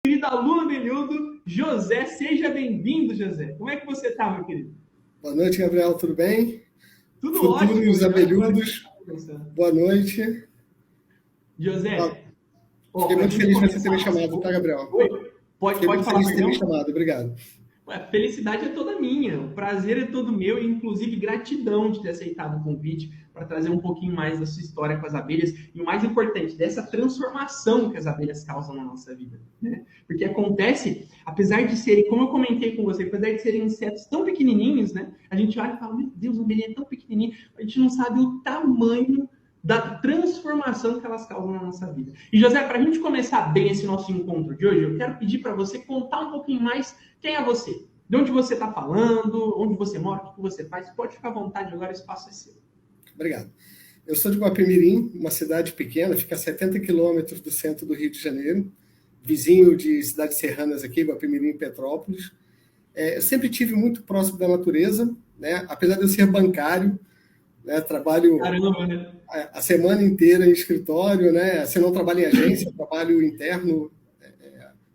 Querido aluno Benildo, José, seja bem-vindo, José. Como é que você está, meu querido? Boa noite, Gabriel, tudo bem? Tudo ótimo, Futuros José. Agora que a gente abelhudos, está conversando. boa noite. José, Fiquei para a muito gente feliz de você ter começar me o nosso chamado, tá, encontro... Gabriel? Oi? Pode, Fiquei pode muito falar, feliz de ter me perdão? chamado, obrigado. A felicidade é toda minha, o prazer é todo meu e, inclusive, gratidão de ter aceitado o convite para trazer um pouquinho mais da sua história com as abelhas e, o mais importante, dessa transformação que as abelhas causam na nossa vida, né? Porque acontece, apesar de serem, como eu comentei com você, apesar de serem insetos tão pequenininhos, né? A gente olha e fala, meu Deus, a abelha é tão pequenininha, a gente não sabe o tamanho da transformação que elas causam na nossa vida. E, José, para a gente começar bem esse nosso encontro de hoje, eu quero pedir para você contar um pouquinho mais quem é você. De onde você está falando, onde você mora, o que você faz. Pode ficar à vontade, agora o espaço é seu. Obrigado. Eu sou de Guapimirim, uma cidade pequena, fica a 70 quilômetros do centro do Rio de Janeiro, vizinho de cidades serranas aqui, Guapimirim e Petrópolis. Eu sempre tive muito próximo da natureza, né? Apesar de eu ser bancário, né? Trabalho Caramba, né? a semana inteira em escritório, né? Você não trabalha em agência, trabalho interno,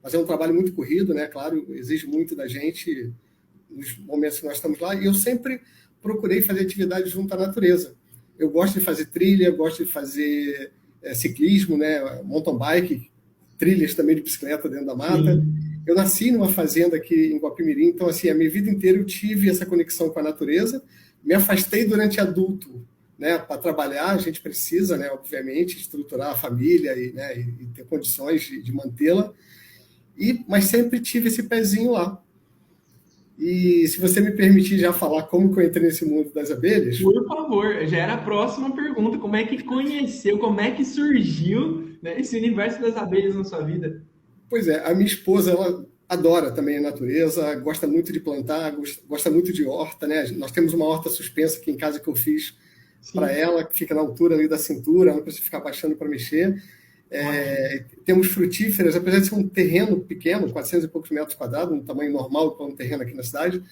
mas é um trabalho muito corrido, né? Claro, exige muito da gente nos momentos que nós estamos lá, e eu sempre procurei fazer atividades junto à natureza. Eu gosto de fazer trilha, gosto de fazer ciclismo, né? Mountain bike, trilhas também de bicicleta dentro da mata. Sim. Eu nasci numa fazenda aqui em Guapimirim, então assim, a minha vida inteira eu tive essa conexão com a natureza. Me afastei durante adulto, né, para trabalhar, a gente precisa, né, obviamente, estruturar a família e, né, e ter condições de mantê-la. Mas sempre tive esse pezinho lá. E se você me permitir já falar como que eu entrei nesse mundo das abelhas. Por favor, já era a próxima pergunta. Como é que conheceu, como é que surgiu, né, esse universo das abelhas na sua vida? Pois é, a minha esposa, ela adora também a natureza, gosta muito de plantar, gosta muito de horta, né? Nós temos uma horta suspensa aqui em casa que eu fiz para Sim. ela, que fica na altura ali da cintura, ela não precisa ficar baixando para mexer. Ótimo. Temos frutíferas, apesar de ser um terreno pequeno, 400 e poucos metros quadrados, um tamanho normal para um terreno aqui na cidade,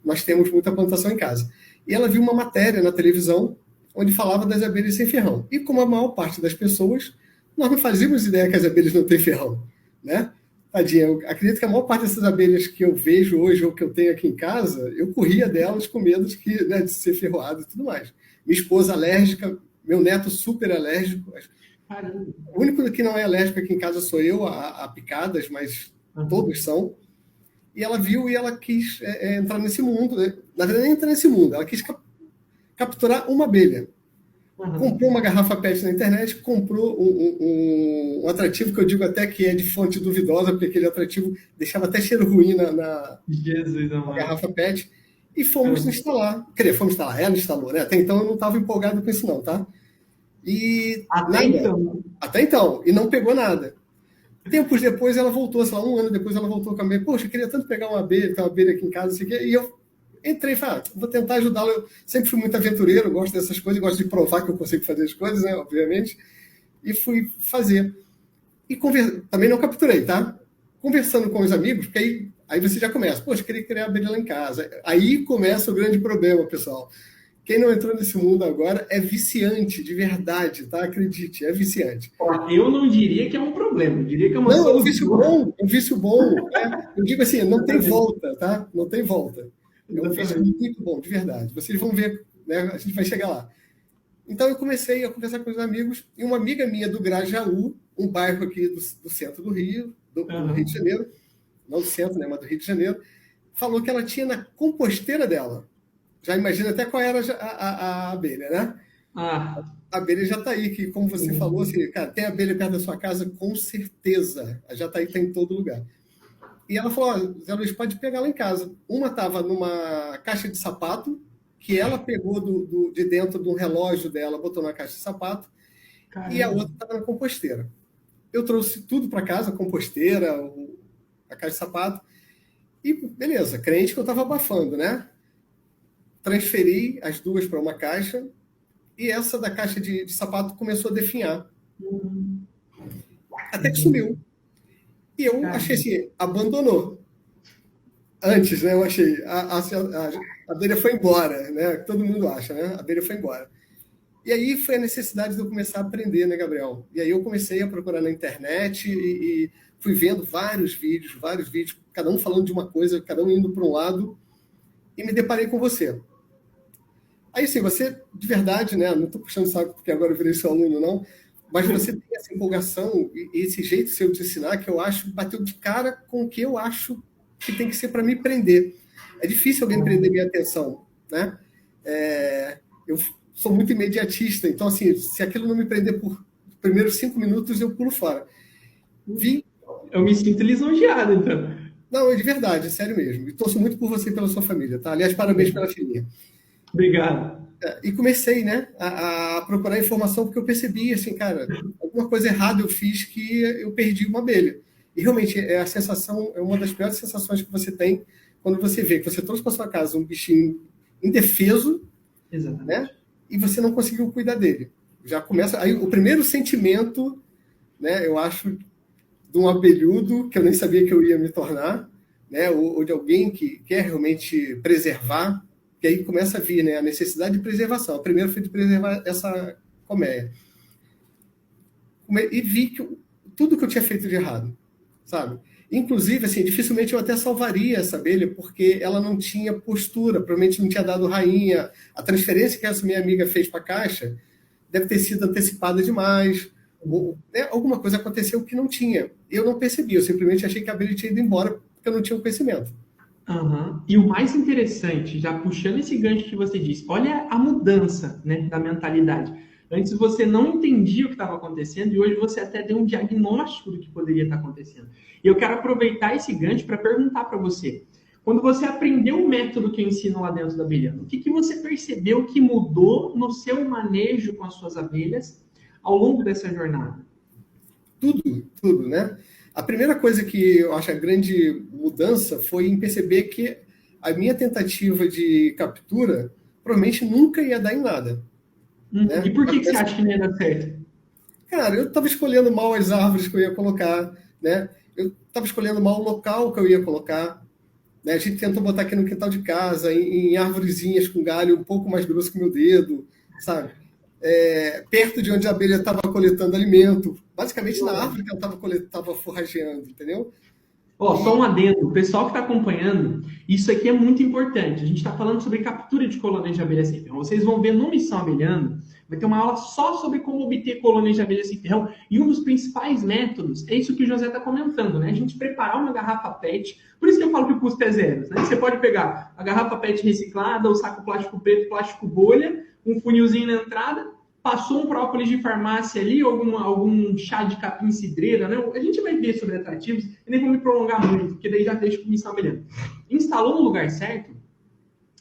nós temos muita plantação em casa. E ela viu uma matéria na televisão onde falava das abelhas sem ferrão. E como a maior parte das pessoas, nós não fazíamos ideia que as abelhas não têm ferrão, né? Tadinha, eu acredito que a maior parte dessas abelhas que eu vejo hoje ou que eu tenho aqui em casa, eu corria delas com medo de ser ferroado e tudo mais. Minha esposa alérgica, meu neto super alérgico. Caramba. O único que não é alérgico aqui em casa sou eu, a picadas, mas Uhum. todos são. E ela viu e ela quis entrar nesse mundo, né? Na verdade, nem entrar nesse mundo, ela quis capturar uma abelha. Comprou Uhum. uma garrafa PET na internet, comprou um atrativo que eu digo até que é de fonte duvidosa, porque aquele atrativo deixava até cheiro ruim Jesus na amado. garrafa PET, e fomos Uhum. instalar. Quer dizer, fomos instalar, ela instalou, né? Até então eu não estava empolgado com isso não, tá? E Até nada, então. até então, e não pegou nada. Tempos depois ela voltou, sei lá, um ano depois ela voltou com a abelha. Poxa, eu queria tanto pegar uma abelha, ter uma abelha aqui em casa, assim, e eu entrei e falei, vou tentar ajudá-la. Eu sempre fui muito aventureiro, gosto dessas coisas, gosto de provar que eu consigo fazer as coisas, né, obviamente. E fui fazer. E também não capturei, tá? Conversando com os amigos, porque aí você já começa. Poxa, eu queria criar abelha lá em casa. Aí começa o grande problema, pessoal. Quem não entrou nesse mundo agora é viciante, de verdade, tá? Acredite, é viciante. Ó, eu não diria que é um problema, eu diria que é uma Não, solução. é um vício bom. Né? Eu digo assim, não tem Exatamente. volta, tá? Não tem volta. É um vício Exatamente. muito bom, de verdade. Vocês vão ver, né? A gente vai chegar lá. Então eu comecei a conversar com os amigos e uma amiga minha do Grajaú, um bairro aqui do centro do Rio, do Rio de Uhum. Janeiro, não do centro, né, mas do Rio de Janeiro, falou que ela tinha na composteira dela. Já imagina até qual era a abelha, né? Ah, A abelha já está aí, que como você falou, sim. assim, cara, tem abelha perto da sua casa, com certeza. A Jataí está em todo lugar. E ela falou, Zé Luiz, pode pegar lá em casa. Uma estava numa caixa de sapato, que ela pegou de dentro do relógio dela, botou na caixa de sapato, e a Caramba. outra estava na composteira. Eu trouxe tudo para casa, a composteira, a caixa de sapato, e beleza, crente que eu estava abafando, né? Transferi as duas para uma caixa, e essa da caixa de sapato começou a definhar. Hum, Até que entendi. sumiu. E eu achei Caramba. assim, abandonou. Antes, né? Eu achei, a abelha foi embora, né? Todo mundo acha, né? A abelha foi embora. E aí foi a necessidade de eu começar a aprender, né, Gabriel? E aí eu comecei a procurar na internet e fui vendo vários vídeos, cada um falando de uma coisa, cada um indo para um lado, e me deparei com você. Aí, assim, você, de verdade, né? Não estou puxando saco porque agora eu virei seu aluno, não, mas você tem essa empolgação e esse jeito seu de ensinar que eu acho bateu de cara com o que eu acho que tem que ser para me prender. É difícil alguém prender minha atenção, né? Eu sou muito imediatista, então, assim, se aquilo não me prender por primeiros 5 minutos, eu pulo fora. Eu me sinto lisonjeado, então. Não, é de verdade, é sério mesmo. E torço muito por você e pela sua família, tá? Aliás, parabéns pela filhinha. Obrigado. E comecei, né, a procurar informação, porque eu percebi, assim, cara, alguma coisa errada eu fiz que eu perdi uma abelha. E realmente, a sensação é uma das piores sensações que você tem quando você vê que você trouxe para sua casa um bichinho indefeso, né, e você não conseguiu cuidar dele. Já começa aí o primeiro sentimento, né, eu acho, de um abelhudo que eu nem sabia que eu ia me tornar, né, ou de alguém que quer realmente preservar, que aí começa a vir, né, a necessidade de preservação. A primeira foi de preservar essa colmeia. E vi que tudo que eu tinha feito de errado, sabe? Inclusive, assim, dificilmente eu até salvaria essa abelha, porque ela não tinha postura, provavelmente não tinha dado rainha. A transferência que essa minha amiga fez para a caixa deve ter sido antecipada demais, ou, né, alguma coisa aconteceu que não tinha. Eu não percebi, eu simplesmente achei que a abelha tinha ido embora, porque eu não tinha o conhecimento. Uhum. E o mais interessante, já puxando esse gancho que você disse, olha a mudança, né, da mentalidade. Antes você não entendia o que estava acontecendo e hoje você até deu um diagnóstico do que poderia estar acontecendo. E eu quero aproveitar esse gancho para perguntar para você. Quando você aprendeu o método que eu ensino lá dentro da Abelhando, o que você percebeu que mudou no seu manejo com as suas abelhas ao longo dessa jornada? Tudo, né? A primeira coisa que eu acho a grande mudança foi em perceber que a minha tentativa de captura provavelmente nunca ia dar em nada. Né? E por que você acha que não ia dar certo? Cara, eu estava escolhendo mal as árvores que eu ia colocar, né? Eu estava escolhendo mal o local que eu ia colocar. Né? A gente tentou botar aqui no quintal de casa, em árvorezinhas com galho um pouco mais grosso que o meu dedo, sabe? Perto de onde a abelha estava coletando alimento, basicamente na árvore que ela estava forrageando, entendeu? Só um adendo, o pessoal que está acompanhando, isso aqui é muito importante. A gente está falando sobre captura de colônias de abelha sem ferrão. Vocês vão ver no Missão Abelhando, vai ter uma aula só sobre como obter colônias de abelha sem ferrão. E um dos principais métodos é isso que o José está comentando, né? A gente preparar uma garrafa PET. Por isso que eu falo que o custo é zero. Né? Você pode pegar a garrafa PET reciclada, o saco plástico preto, plástico bolha, um funilzinho na entrada, passou um própolis de farmácia ali, algum chá de capim cidreira, né? A gente vai ver sobre atrativos, e nem vou me prolongar muito, porque daí já deixa o Missão Abelhando. Instalou no lugar certo,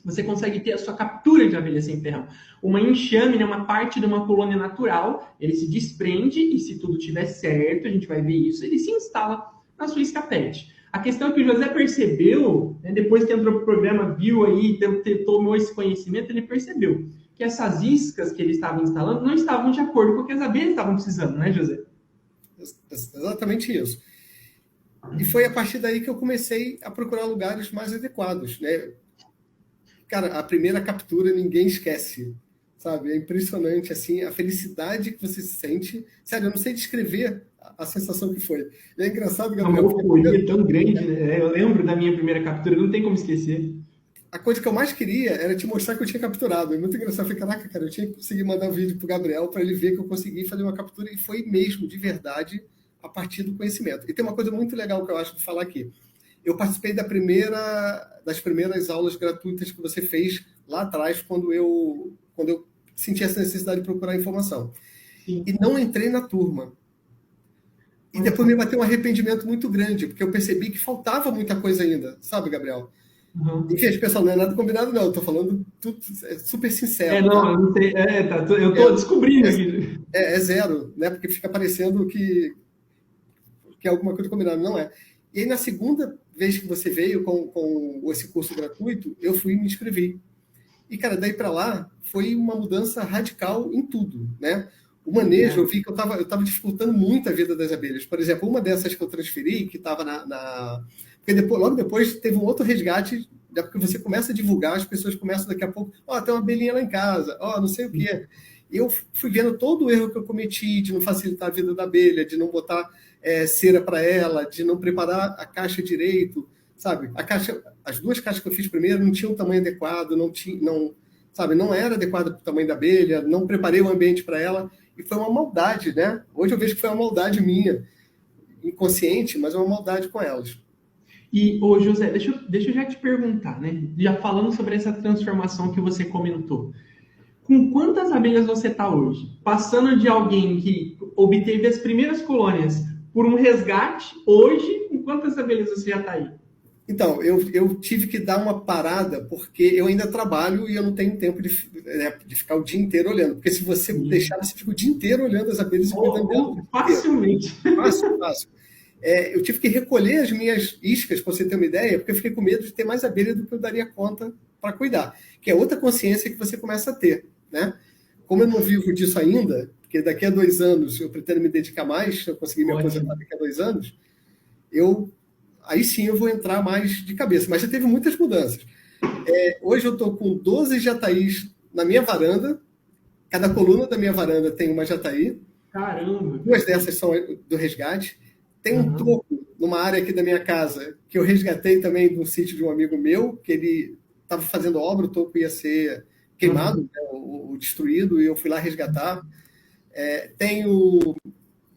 você consegue ter a sua captura de abelha sem ferrão. Uma enxame, né, uma parte de uma colônia natural, ele se desprende, e se tudo estiver certo, a gente vai ver isso, ele se instala na sua escapete. A questão é que o José percebeu, né, depois que entrou para o programa, viu aí, tomou esse conhecimento, ele percebeu que essas iscas que ele estava instalando não estavam de acordo com o que as abelhas estavam precisando, né, José? Exatamente isso. E foi a partir daí que eu comecei a procurar lugares mais adequados, né? Cara, a primeira captura ninguém esquece, sabe? É impressionante, assim, a felicidade que você se sente. Sério, eu não sei descrever a sensação que foi. E é engraçado, Gabriel. Uma euforia tão grande, né? Eu lembro da minha primeira captura, não tem como esquecer. A coisa que eu mais queria era te mostrar que eu tinha capturado. É muito engraçado. Eu falei, caraca, cara, eu tinha que conseguir mandar um vídeo pro Gabriel para ele ver que eu consegui fazer uma captura. E foi mesmo, de verdade, a partir do conhecimento. E tem uma coisa muito legal que eu acho de falar aqui. Eu participei das primeiras aulas gratuitas que você fez lá atrás, quando eu senti essa necessidade de procurar informação. Sim. E não entrei na turma. E depois me bateu um arrependimento muito grande, porque eu percebi que faltava muita coisa ainda, sabe, Gabriel? Uhum. Enfim, as pessoas, não é nada combinado, não. Eu tô falando tudo super sincero. Não, eu não sei. Eu tô descobrindo aqui. É zero, né? Porque fica parecendo que é alguma coisa combinada. Não é. E aí, na segunda vez que você veio com esse curso gratuito, eu fui e me inscrevi. E, cara, daí para lá, foi uma mudança radical em tudo, né? O manejo, eu vi que eu tava dificultando muito a vida das abelhas. Por exemplo, uma dessas que eu transferi, que estava porque logo depois teve um outro resgate, porque você começa a divulgar, as pessoas começam daqui a pouco, tem uma abelhinha lá em casa, não sei o quê. E eu fui vendo todo o erro que eu cometi de não facilitar a vida da abelha, de não botar cera para ela, de não preparar a caixa direito, sabe? As duas caixas que eu fiz primeiro não tinham o tamanho adequado, sabe? Não era adequado para o tamanho da abelha, não preparei o ambiente para ela, e foi uma maldade, né? Hoje eu vejo que foi uma maldade minha, inconsciente, mas uma maldade com elas. E, ô José, deixa eu já te perguntar, né? Já falando sobre essa transformação que você comentou. Com quantas abelhas você está hoje? Passando de alguém que obteve as primeiras colônias por um resgate, hoje, com quantas abelhas você já está aí? Então, eu tive que dar uma parada, porque eu ainda trabalho e eu não tenho tempo de ficar o dia inteiro olhando. Porque se você deixar, você fica o dia inteiro olhando as abelhas e cuidando delas. Facilmente. Fácil. Eu tive que recolher as minhas iscas, para você ter uma ideia, porque eu fiquei com medo de ter mais abelha do que eu daria conta para cuidar. Que é outra consciência que você começa a ter, né? Como eu não vivo disso ainda, porque daqui a 2 anos eu pretendo me dedicar mais, se eu conseguir me aposentar daqui a 2 anos, aí sim eu vou entrar mais de cabeça. Mas já teve muitas mudanças. Hoje eu estou com 12 jataís na minha varanda. Cada coluna da minha varanda tem uma jataí. Caramba! 2 dessas são do resgate. Tem um toco numa área aqui da minha casa que eu resgatei também de um sítio de um amigo meu, que ele estava fazendo obra, o toco ia ser queimado, né, o destruído, e eu fui lá resgatar. Tenho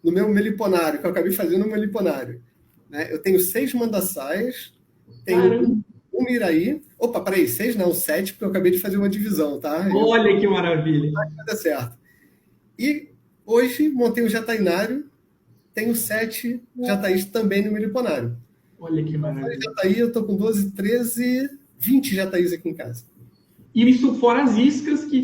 no meu meliponário, que eu acabei fazendo um meliponário, né, eu tenho 6 mandaçaias, tenho um miraí. Opa, peraí, 6 não, 7, porque eu acabei de fazer uma divisão, tá? Olha que maravilha! Vai dar certo. E hoje montei um jatainário, tenho 7 jataís também no meliponário. Olha que maravilha! Jataí, eu estou com 12, 13, 20 jataís aqui em casa. E isso fora as iscas que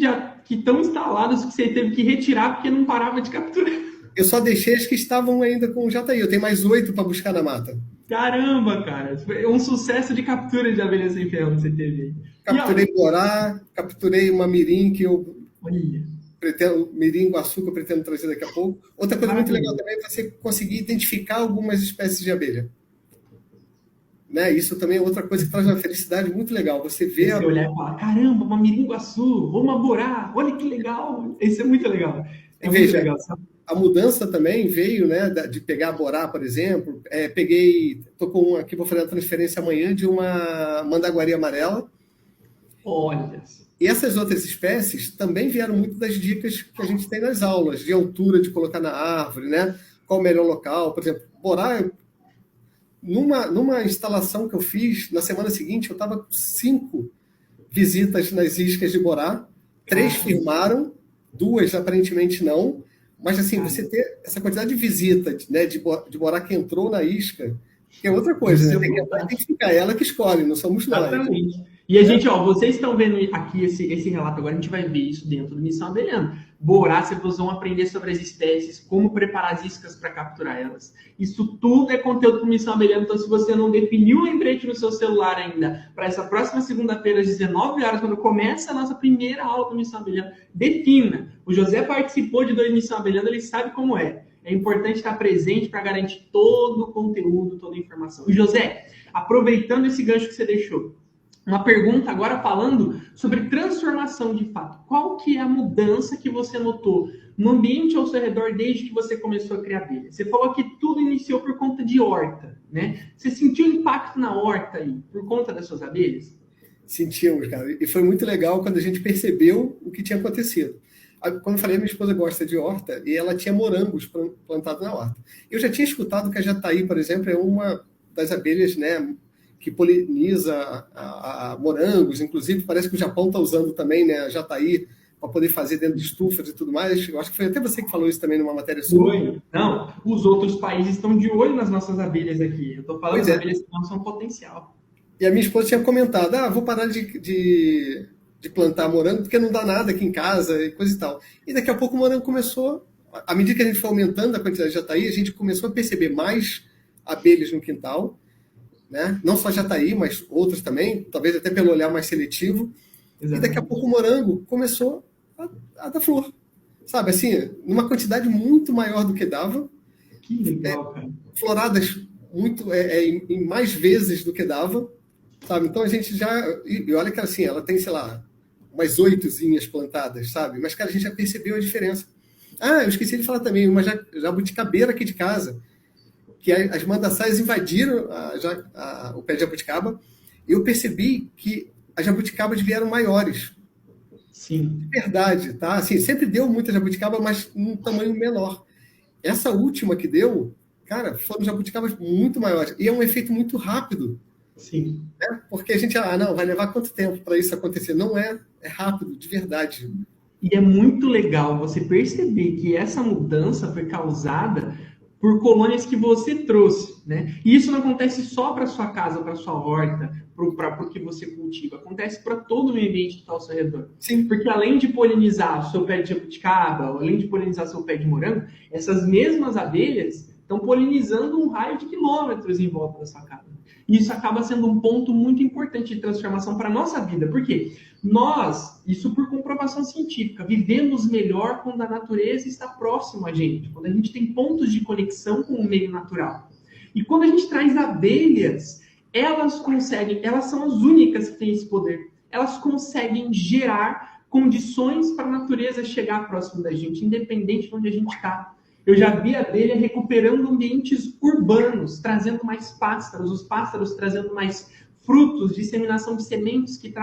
estão instaladas, que você teve que retirar porque não parava de capturar. Eu só deixei as que estavam ainda com o jataí. Eu tenho mais 8 para buscar na mata. Caramba, cara! É um sucesso de captura de abelha sem ferro que você teve. Capturei borá, capturei uma mirim que eu Olha. pretendo, mirim guaçu que eu pretendo trazer daqui a pouco. Outra coisa muito legal também é você conseguir identificar algumas espécies de abelha. Né? Isso também é outra coisa que traz uma felicidade muito legal. Você vê você olhar e falar, caramba, uma mirim-guaçu, ou uma borá, olha que legal. Isso é muito legal. Muito legal, sabe? A mudança também veio, né, de pegar a borá, por exemplo. Tô com uma aqui, vou fazer a transferência amanhã de uma mandaguari amarela. Olha. E essas outras espécies também vieram muito das dicas que a gente tem nas aulas, de altura de colocar na árvore, né? Qual o melhor local. Por exemplo, borá, numa instalação que eu fiz, na semana seguinte, eu estava com 5 visitas nas iscas de borá, 3 firmaram, 2 aparentemente não, mas assim, você ter essa quantidade de visitas, né, de borá que entrou na isca, que é outra coisa, né? Tem que entrar e tem que ficar, ela que escolhe, não somos nós. Exatamente. E a gente, vocês estão vendo aqui esse relato agora, a gente vai ver isso dentro do Missão Abelhando. Borá, vocês vão aprender sobre as espécies, como preparar as iscas para capturar elas. Isso tudo é conteúdo para o Missão Abelhando, então se você não definiu o lembrete no seu celular ainda, para essa próxima segunda-feira às 19 horas, quando começa a nossa primeira aula do Missão Abelhando, defina. O José participou de 2 Missão Abelhando, ele sabe como é. É importante estar presente para garantir todo o conteúdo, toda a informação. E José, aproveitando esse gancho que você deixou, uma pergunta agora falando sobre transformação de fato. Qual que é a mudança que você notou no ambiente ao seu redor desde que você começou a criar abelha? Você falou que tudo iniciou por conta de horta, né? Você sentiu impacto na horta aí, por conta das suas abelhas? Sentimos, cara. E foi muito legal quando a gente percebeu o que tinha acontecido. Quando eu falei, minha esposa gosta de horta e ela tinha morangos plantados na horta. Eu já tinha escutado que a jataí, por exemplo, é uma das abelhas, né, que poliniza a morangos. Inclusive, parece que o Japão está usando também, né, a jataí para poder fazer dentro de estufas e tudo mais. Eu acho que foi até você que falou isso também numa matéria sua. Foi. Não, os outros países estão de olho nas nossas abelhas aqui. Eu estou falando das abelhas que não são potencial. E a minha esposa tinha comentado, vou parar de plantar morango, porque não dá nada aqui em casa e coisa e tal. E daqui a pouco o morango começou, à medida que a gente foi aumentando a quantidade de jataí, a gente começou a perceber mais abelhas no quintal, né? Não só jataí, mas outras também, talvez até pelo olhar mais seletivo. Exatamente. E daqui a pouco o morango começou a dar flor. Sabe, assim, numa quantidade muito maior do que dava. Que legal, cara. Floradas em mais vezes do que dava. Sabe? Então a gente já... E olha que assim, ela tem, sei lá, umas 8zinhas plantadas, sabe? Mas, cara, a gente já percebeu a diferença. Eu esqueci de falar também, uma jabuticabeira aqui de casa. que as mandaçais invadiram o pé de jabuticaba, e eu percebi que as jabuticabas vieram maiores. Sim. De verdade, tá? Assim, sempre deu muita jabuticaba, mas num tamanho menor. Essa última que deu, cara, foram jabuticabas muito maiores. E é um efeito muito rápido. Sim. Né? Porque a gente, não, vai levar quanto tempo para isso acontecer? Não é, é rápido, de verdade. E é muito legal você perceber que essa mudança foi causada por colônias que você trouxe, né? E isso não acontece só para sua casa, para sua horta, para o que você cultiva. Acontece para todo o meio ambiente que está ao seu redor. Sim. Porque além de polinizar o seu pé de jabuticaba, além de polinizar seu pé de morango, essas mesmas abelhas estão polinizando um raio de quilômetros em volta da sua casa. E isso acaba sendo um ponto muito importante de transformação para a nossa vida. Por quê? Nós, isso por comprovação científica, vivemos melhor quando a natureza está próxima a gente, quando a gente tem pontos de conexão com o meio natural. E quando a gente traz abelhas, elas são as únicas que têm esse poder. Elas conseguem gerar condições para a natureza chegar próximo da gente, independente de onde a gente está. Eu já vi a abelha recuperando ambientes urbanos, trazendo mais pássaros, os pássaros trazendo mais frutos, disseminação de sementes que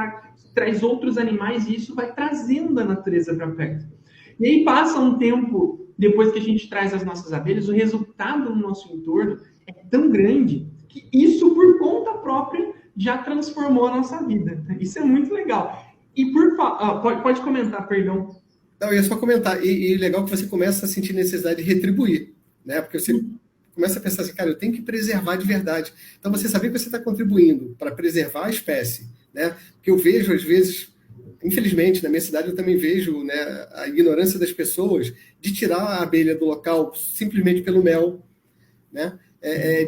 traz outros animais, e isso vai trazendo a natureza para perto. E aí passa um tempo, depois que a gente traz as nossas abelhas, o resultado no nosso entorno é tão grande que isso, por conta própria, já transformou a nossa vida. Isso é muito legal. E pode comentar, perdão. Não, eu ia só comentar. E legal que você começa a sentir necessidade de retribuir, né? Porque você começa a pensar assim, cara, eu tenho que preservar de verdade. Então, você saber que você está contribuindo para preservar a espécie, né? Porque eu vejo, às vezes, infelizmente, na minha cidade, eu também vejo, né, a ignorância das pessoas de tirar a abelha do local simplesmente pelo mel, né?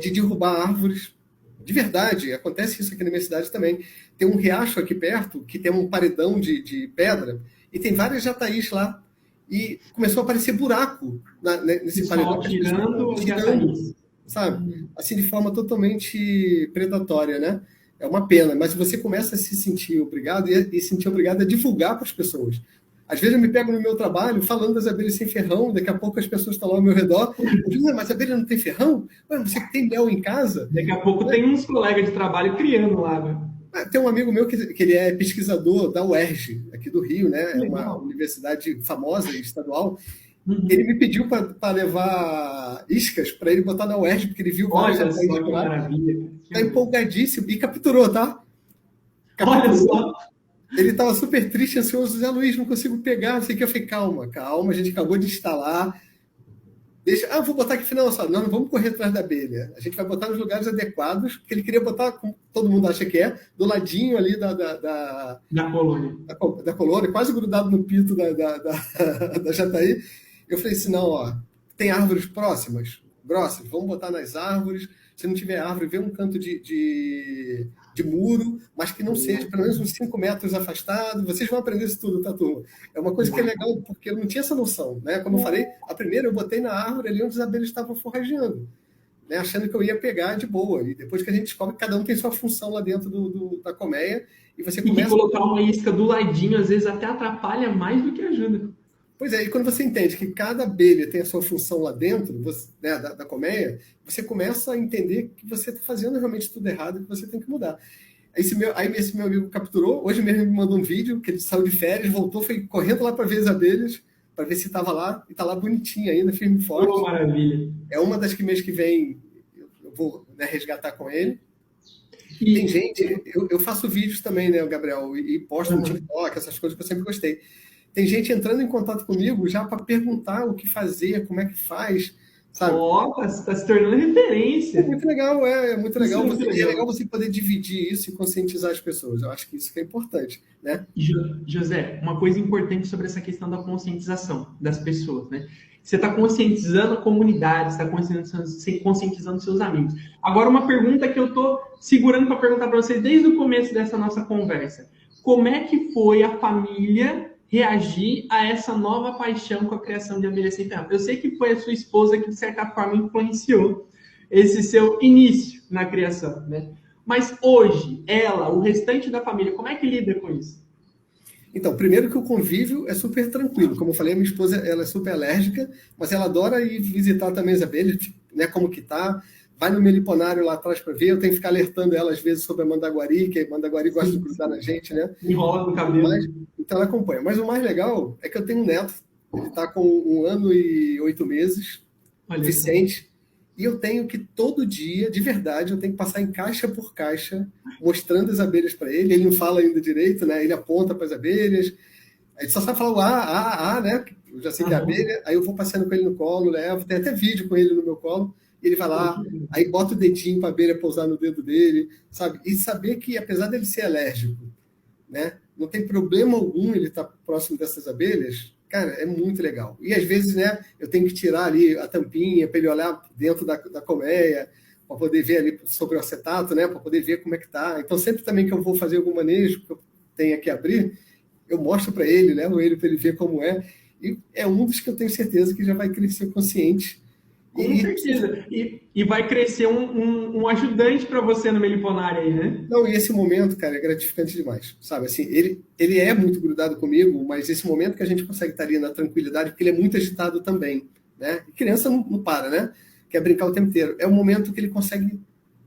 De derrubar árvores. De verdade, acontece isso aqui na minha cidade também. Tem um riacho aqui perto, que tem um paredão de pedra, e tem várias jataís lá. E começou a aparecer buraco nesse paredão. Tirando, sabe? Assim, de forma totalmente predatória, né? É uma pena, mas você começa a se sentir obrigado e sentir obrigado a divulgar para as pessoas. Às vezes eu me pego no meu trabalho falando das abelhas sem ferrão, daqui a pouco as pessoas estão lá ao meu redor. Eu digo, mas a abelha não tem ferrão? Ué, você que tem mel em casa? Daqui a pouco tem uns colegas de trabalho criando lá, né? Tem um amigo meu que ele é pesquisador da UERJ, aqui do Rio, né? É uma universidade famosa e estadual. Ele me pediu para levar iscas para ele botar na UERJ, porque ele viu vários Olha só que maravilha. Está empolgadíssimo e capturou, tá? Olha só. Ele estava super triste, ansioso. Zé Luiz, não consigo pegar, não sei o que. Eu falei, calma, a gente acabou de instalar. Vou botar aqui final só. Não vamos correr atrás da abelha. A gente vai botar nos lugares adequados, porque ele queria botar, como todo mundo acha que é, do ladinho ali da colônia. Da colônia, quase grudado no pito da jataí. Eu falei assim, não, ó, tem árvores próximas, vamos botar nas árvores. Se não tiver árvore, vê um canto de muro, mas que não seja pelo menos uns 5 metros afastado. Vocês vão aprender isso tudo, tá, turma? É uma coisa que é legal, porque eu não tinha essa noção, né? Como eu falei, a primeira eu botei na árvore ali onde as abelhas estavam forrageando, né? Achando que eu ia pegar de boa. E depois que a gente descobre que cada um tem sua função lá dentro da colmeia, e você começa... E colocar uma isca do ladinho, às vezes até atrapalha mais do que ajuda. Pois é, e quando você entende que cada abelha tem a sua função lá dentro, né, da colmeia, você começa a entender que você está fazendo realmente tudo errado e que você tem que mudar. Esse meu amigo capturou, hoje mesmo me mandou um vídeo, que ele saiu de férias, voltou, foi correndo lá para ver as abelhas, para ver se estava lá, e está lá bonitinha ainda, firme e forte. Oh, maravilha. É uma das que mês que vem eu vou, né, resgatar com ele. E tem gente, eu faço vídeos também, né, Gabriel, e posto no TikTok, essas coisas que eu sempre gostei. Tem gente entrando em contato comigo já para perguntar o que fazer, como é que faz, sabe? Tá se tornando referência. É muito legal, é muito legal. É legal você poder dividir isso e conscientizar as pessoas. Eu acho que isso que é importante, né? José, uma coisa importante sobre essa questão da conscientização das pessoas, né? Você está conscientizando a comunidade, está conscientizando seus amigos. Agora, uma pergunta que eu estou segurando para perguntar para vocês desde o começo dessa nossa conversa. Como é que foi a família reagir a essa nova paixão com a criação de abelhas sem ferrão? Eu sei que foi a sua esposa que, de certa forma, influenciou esse seu início na criação, né? Mas hoje, ela, o restante da família, como é que lida com isso? Então, primeiro que o convívio é super tranquilo. Como eu falei, a minha esposa ela é super alérgica, mas ela adora ir visitar também as abelhas, né, como que tá. vai no meliponário lá atrás para ver, eu tenho que ficar alertando ela às vezes sobre a mandaguari, que a mandaguari gosta de grudar na gente, né? Enrola no cabelo. Então ela acompanha. Mas o mais legal é que eu tenho um neto, ele está com 1 ano e 8 meses, Vicente, e eu tenho que todo dia, de verdade, eu tenho que passar em caixa por caixa, mostrando as abelhas para ele. Ele não fala ainda direito, né? Ele aponta para as abelhas, ele só sabe falar o né? Eu já sei que é abelha, aí eu vou passeando com ele no colo, levo, tem até vídeo com ele no meu colo, e ele vai lá, aí bota o dedinho para a abelha pousar no dedo dele, sabe? E saber que, apesar dele ser alérgico, né? Não tem problema algum ele estar próximo dessas abelhas, cara, é muito legal. E às vezes, né, eu tenho que tirar ali a tampinha para ele olhar dentro da colmeia, para poder ver ali sobre o acetato, né, para poder ver como é que tá. Então, sempre também que eu vou fazer algum manejo que eu tenha que abrir, eu mostro para ele, levo ele para ele ver como é. E é um dos que eu tenho certeza que já vai crescer consciente. Com certeza. E vai crescer um ajudante para você no meliponário aí, né? Não, e esse momento, cara, é gratificante demais, sabe? Assim, ele é muito grudado comigo, mas esse momento que a gente consegue estar ali na tranquilidade, porque ele é muito agitado também, né? E criança não para, né? Quer brincar o tempo inteiro. É um momento que ele consegue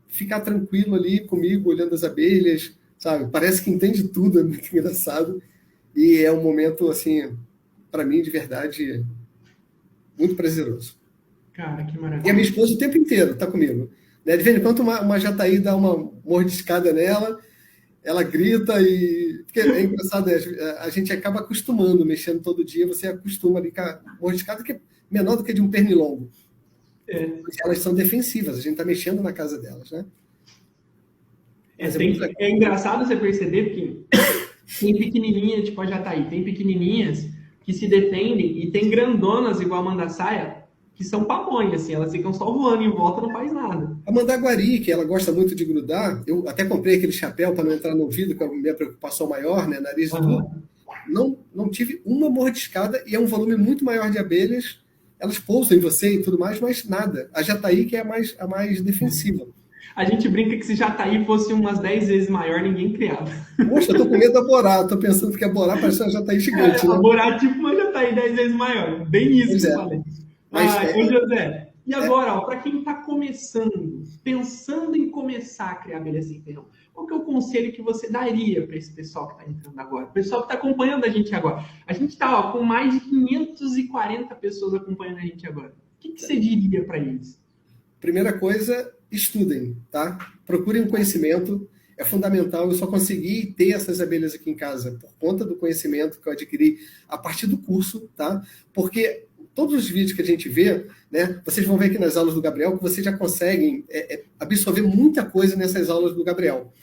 ficar tranquilo ali comigo, olhando as abelhas, sabe? Parece que entende tudo, é muito engraçado. E é um momento, assim, para mim, de verdade, muito prazeroso. Cara, que maravilha. E a minha esposa o tempo inteiro está comigo. Né? De vez em quando uma jataí dá uma mordiscada nela, ela grita e... Porque é engraçado, a gente acaba acostumando, mexendo todo dia, você acostuma ali com a mordiscada que é menor do que de um pernilongo. Elas são defensivas, a gente está mexendo na casa delas, né? É engraçado você perceber que tem pequenininha, tipo a jataí, tem pequenininhas que se defendem e tem grandonas, igual a mandaçaia, que são pamonhas, assim, elas ficam só voando em volta, não faz nada. A mandaguari, que ela gosta muito de grudar, eu até comprei aquele chapéu para não entrar no ouvido, que é a minha preocupação maior, né, nariz e tudo. Não tive uma mordiscada e é um volume muito maior de abelhas, elas pousam em você e tudo mais, mas nada. A jataí que é a mais defensiva. A gente brinca que se jataí fosse umas 10 vezes maior, ninguém criava. Poxa, eu tô com medo da borá, tô pensando que a borá parece uma jataí gigante, né? A borá é tipo uma jataí 10 vezes maior, bem isso que eu falei. Ô José, e agora, para quem está começando, pensando em começar a criar abelha sem ferrão, qual que é o conselho que você daria para esse pessoal que está entrando agora? O pessoal que está acompanhando a gente agora. A gente está com mais de 540 pessoas acompanhando a gente agora. O que você diria para eles? Primeira coisa, estudem, tá? Procurem conhecimento, é fundamental. Eu só consegui ter essas abelhas aqui em casa por conta do conhecimento que eu adquiri a partir do curso, tá? Porque todos os vídeos que a gente vê, né, vocês vão ver aqui nas aulas do Gabriel que vocês já conseguem absorver muita coisa nessas aulas do Gabriel.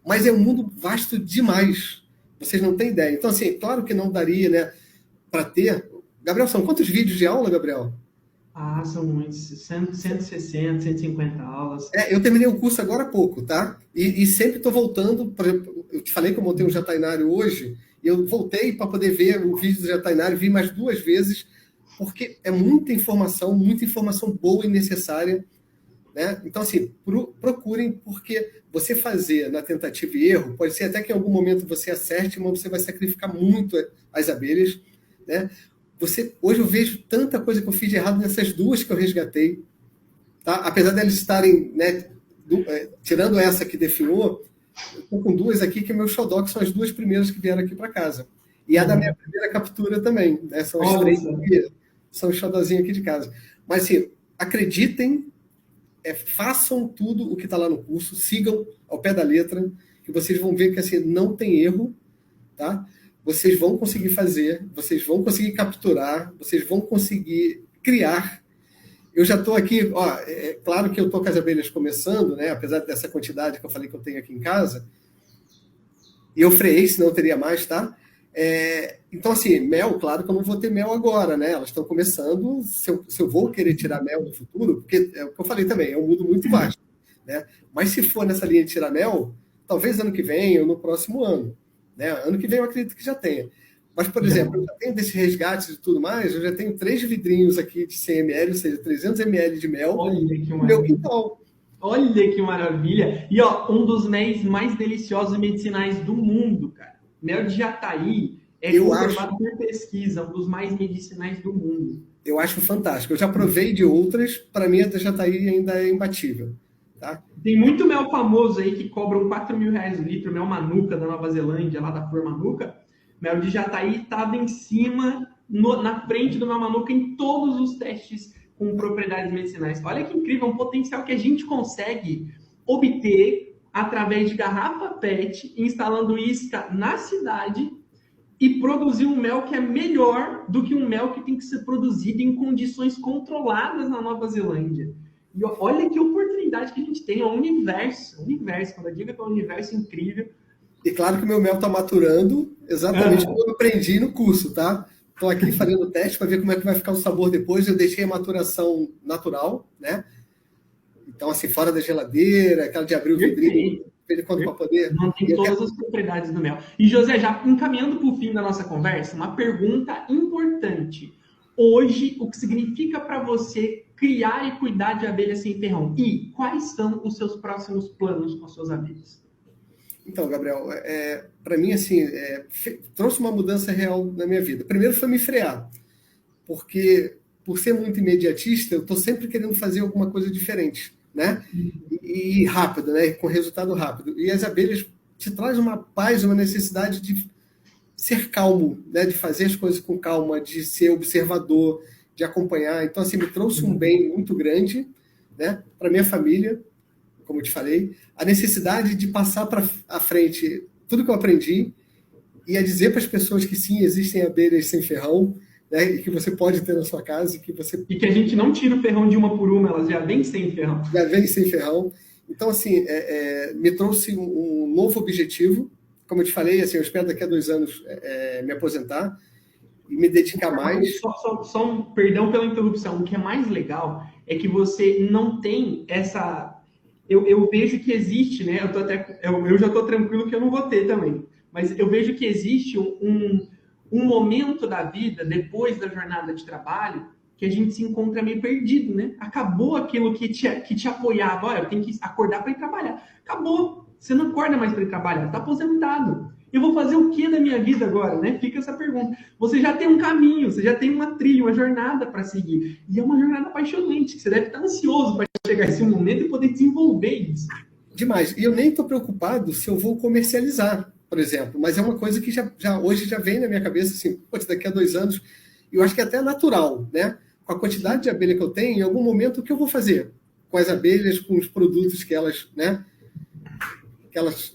Mas é um mundo vasto demais. Vocês não têm ideia. Então, assim, claro que não daria, né, para ter... Gabriel, são quantos vídeos de aula, Gabriel? São muitos. 160, 150 aulas. Eu terminei o curso agora há pouco, tá? E sempre estou voltando. Por exemplo, eu te falei que eu montei um jatainário hoje, e eu voltei para poder ver o vídeo do jatainário, vi mais 2 vezes, porque é muita informação boa e necessária, né? Então, assim, procurem, porque você fazer na tentativa e erro, pode ser até que em algum momento você acerte, mas você vai sacrificar muito as abelhas, né? Hoje eu vejo tanta coisa que eu fiz de errado nessas 2 que eu resgatei, tá? Apesar delas estarem, né, tirando essa que definhou, eu estou com 2 aqui que é meu xodó, que são as 2 primeiras que vieram aqui para casa. E a da minha primeira captura também, né? São as 3 que são o xodózinho aqui de casa. Mas, assim, acreditem, façam tudo o que está lá no curso, sigam ao pé da letra, que vocês vão ver que, assim, não tem erro, tá? Vocês vão conseguir fazer, vocês vão conseguir capturar, vocês vão conseguir criar. Eu já estou aqui, é claro que eu estou com as abelhas começando, né? Apesar dessa quantidade que eu falei que eu tenho aqui em casa, e eu freiei, senão eu teria mais, tá? Então, assim, mel, claro que eu não vou ter mel agora, né? Elas estão começando, se eu vou querer tirar mel no futuro, porque é o que eu falei também, é um mundo muito vasto, né? Mas se for nessa linha de tirar mel, talvez ano que vem ou no próximo ano, né? Ano que vem eu acredito que já tenha. Mas, por exemplo, eu já tenho desses resgates e tudo mais, eu já tenho 3 vidrinhos aqui de 100 ml, ou seja, 300 ml de mel no meu quintal. Olha que maravilha! E, um dos méis mais deliciosos e medicinais do mundo, cara. Mel de jataí comprovado por pesquisa, um dos mais medicinais do mundo. Eu acho fantástico. Eu já provei de outras, para mim a da jataí ainda é imbatível. tá? Tem muito mel famoso aí que cobram R$ 4.000 o litro, mel Manuka da Nova Zelândia, lá da Flor Manuka. Mel de Jataí estava em cima, na frente do mel Manuka em todos os testes com propriedades medicinais. Olha que incrível, um potencial que a gente consegue obter através de garrafa PET, instalando isca na cidade e produzir um mel que é melhor do que um mel que tem que ser produzido em condições controladas na Nova Zelândia. E olha que oportunidade que a gente tem, é um universo, quando eu digo que é um universo incrível. E claro que o meu mel está maturando exatamente como eu aprendi no curso, tá? Estou aqui fazendo o teste para ver como é que vai ficar o sabor depois. Eu deixei a maturação natural, né? Então, assim, fora da geladeira, aquela de abrir o vidrinho, para poder... Mantém todas as propriedades do mel. E, José, já encaminhando para o fim da nossa conversa, uma pergunta importante. Hoje, o que significa para você criar e cuidar de abelhas sem ferrão? E quais são os seus próximos planos com as suas abelhas? Então, Gabriel, para mim, assim, trouxe uma mudança real na minha vida. Primeiro foi me frear, porque por ser muito imediatista, eu estou sempre querendo fazer alguma coisa diferente, né? E rápido, né? Com resultado rápido. E as abelhas te trazem uma paz, uma necessidade de ser calmo, né? De fazer as coisas com calma, de ser observador, de acompanhar. Então, assim, me trouxe um bem muito grande, né? Para minha família, como eu te falei, a necessidade de passar para a frente tudo que eu aprendi e a dizer para as pessoas que sim, existem abelhas sem ferrão, né, e que você pode ter na sua casa. E que a gente não tira o ferrão de uma por uma, elas já vêm sem ferrão. Já vêm sem ferrão. Então, assim, me trouxe um novo objetivo. Como eu te falei, assim, eu espero daqui a 2 anos me aposentar e me dedicar mais. Só um perdão pela interrupção. O que é mais legal é que você não tem essa... Eu vejo que existe, né? Eu já estou tranquilo que eu não vou ter também. Mas eu vejo que existe um momento da vida, depois da jornada de trabalho, que a gente se encontra meio perdido, né? Acabou aquilo que te apoiava. Olha, eu tenho que acordar para ir trabalhar. Acabou. Você não acorda mais para ir trabalhar. Está aposentado. Eu vou fazer o que da minha vida agora, né? Fica essa pergunta. Você já tem um caminho, você já tem uma trilha, uma jornada para seguir. E é uma jornada apaixonante, que você deve estar ansioso para chegar esse momento e poder desenvolver isso. Demais. E eu nem estou preocupado se eu vou comercializar, por exemplo. Mas é uma coisa que hoje já vem na minha cabeça, assim, daqui a 2 anos, eu acho que é até natural, né? Com a quantidade de abelha que eu tenho, em algum momento, o que eu vou fazer com as abelhas, com os produtos que elas, né? Que elas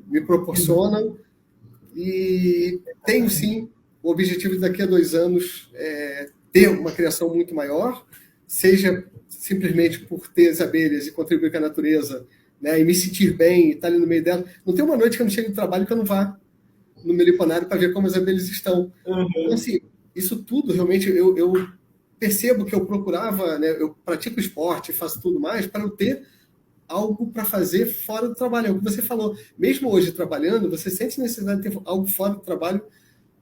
me proporcionam. E tenho, sim, o objetivo de daqui a 2 anos ter uma criação muito maior, seja simplesmente por ter as abelhas e contribuir com a natureza, né, e me sentir bem e estar ali no meio dela. Não tem uma noite que eu não chegue no trabalho que eu não vá no meliponário para ver como as abelhas estão. Uhum. Então, assim, isso tudo, realmente, eu percebo que eu procurava, né, eu pratico esporte, faço tudo mais, para eu ter algo para fazer fora do trabalho. É o que você falou. Mesmo hoje trabalhando, você sente necessidade de ter algo fora do trabalho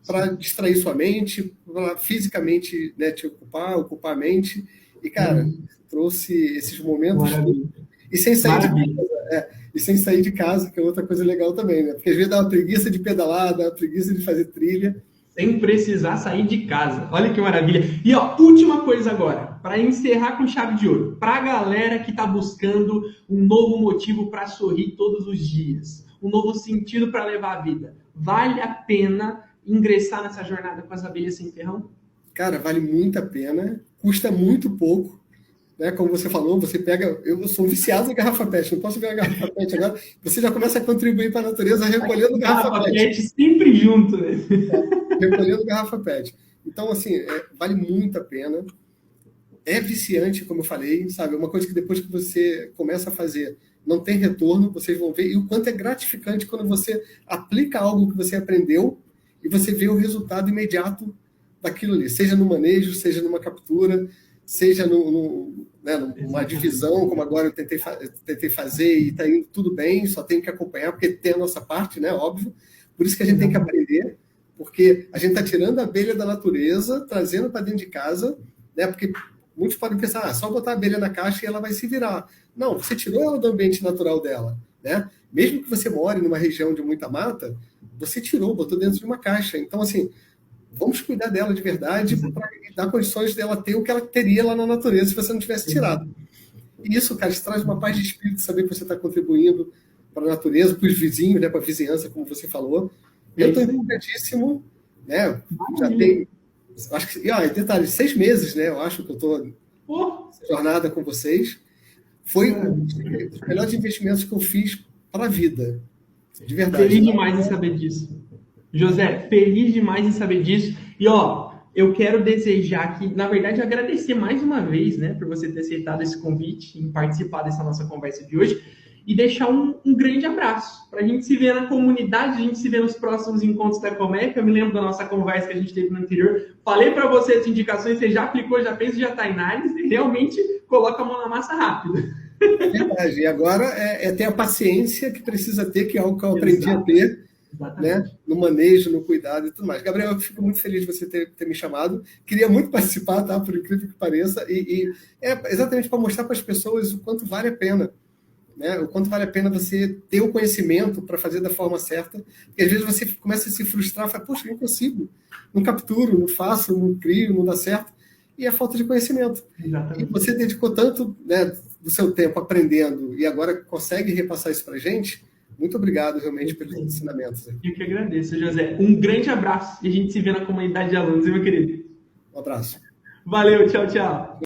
para distrair sua mente, para fisicamente, né, te ocupar a mente. E, cara, trouxe esses momentos e sem sair de casa. E sem sair de casa, que é outra coisa legal também, né? Porque às vezes dá uma preguiça de pedalar, dá uma preguiça de fazer trilha. Sem precisar sair de casa. Olha que maravilha. E, ó, última coisa agora, para encerrar com chave de ouro. Para a galera que está buscando um novo motivo para sorrir todos os dias, um novo sentido para levar a vida, vale a pena ingressar nessa jornada com as abelhas sem ferrão? Cara, vale muito a pena. Custa muito pouco. Né? Como você falou, você pega... Eu sou viciado em garrafa PET, não posso ver a garrafa PET agora. Você já começa a contribuir para a natureza recolhendo garrafa PET. Sempre junto, né? Recolhendo garrafa PET. Então, assim, vale muito a pena. É viciante, como eu falei, sabe? É uma coisa que depois que você começa a fazer, não tem retorno, vocês vão ver. E o quanto é gratificante quando você aplica algo que você aprendeu e você vê o resultado imediato daquilo ali. Seja no manejo, seja numa captura, seja numa divisão, como agora eu tentei fazer e está indo tudo bem, só tenho que acompanhar, porque tem a nossa parte, né? Óbvio. Por isso que a gente tem que aprender, porque a gente está tirando a abelha da natureza, trazendo para dentro de casa, né? Porque muitos podem pensar, só botar a abelha na caixa e ela vai se virar. Não, você tirou ela do ambiente natural dela, né? Mesmo que você more numa região de muita mata, você botou dentro de uma caixa. Então, assim, vamos cuidar dela de verdade para dar condições dela ter o que ela teria lá na natureza se você não tivesse tirado. E isso, cara, isso traz uma paz de espírito, saber que você está contribuindo para a natureza, para os vizinhos, né, para a vizinhança, como você falou. Eu estou empolgadíssimo, né? Já tem, acho que, e detalhe, 6 meses, né? Eu acho que eu estou nessa jornada com vocês. Foi um dos melhores investimentos que eu fiz para a vida. De verdade. Feliz demais em saber disso. José, feliz demais em saber disso. E, eu quero desejar aqui, na verdade, agradecer mais uma vez, né, por você ter aceitado esse convite, em participar dessa nossa conversa de hoje, e deixar um grande abraço. Para a gente se ver na comunidade, a gente se ver nos próximos encontros da Comeca. Eu me lembro da nossa conversa que a gente teve no anterior. Falei para você as indicações, você já aplicou, já fez, já está em análise, e realmente coloca a mão na massa rápido. É verdade. E agora é ter a paciência que precisa ter, que é algo que eu aprendi a ter, né? No manejo, no cuidado e tudo mais. Gabriel, eu fico muito feliz de você ter me chamado. Queria muito participar, tá? Por incrível que pareça. E é exatamente para mostrar para as pessoas o quanto vale a pena. Né? O quanto vale a pena você ter o conhecimento para fazer da forma certa. Porque às vezes você começa a se frustrar, fala, poxa, não consigo, não capturo, não faço, não crio, não dá certo. E é falta de conhecimento. Exatamente. E você dedicou tanto, né, do seu tempo aprendendo e agora consegue repassar isso para a gente. Muito obrigado, realmente, pelos ensinamentos. Eu que agradeço, José. Um grande abraço e a gente se vê na comunidade de alunos, meu querido. Um abraço. Valeu, tchau, tchau.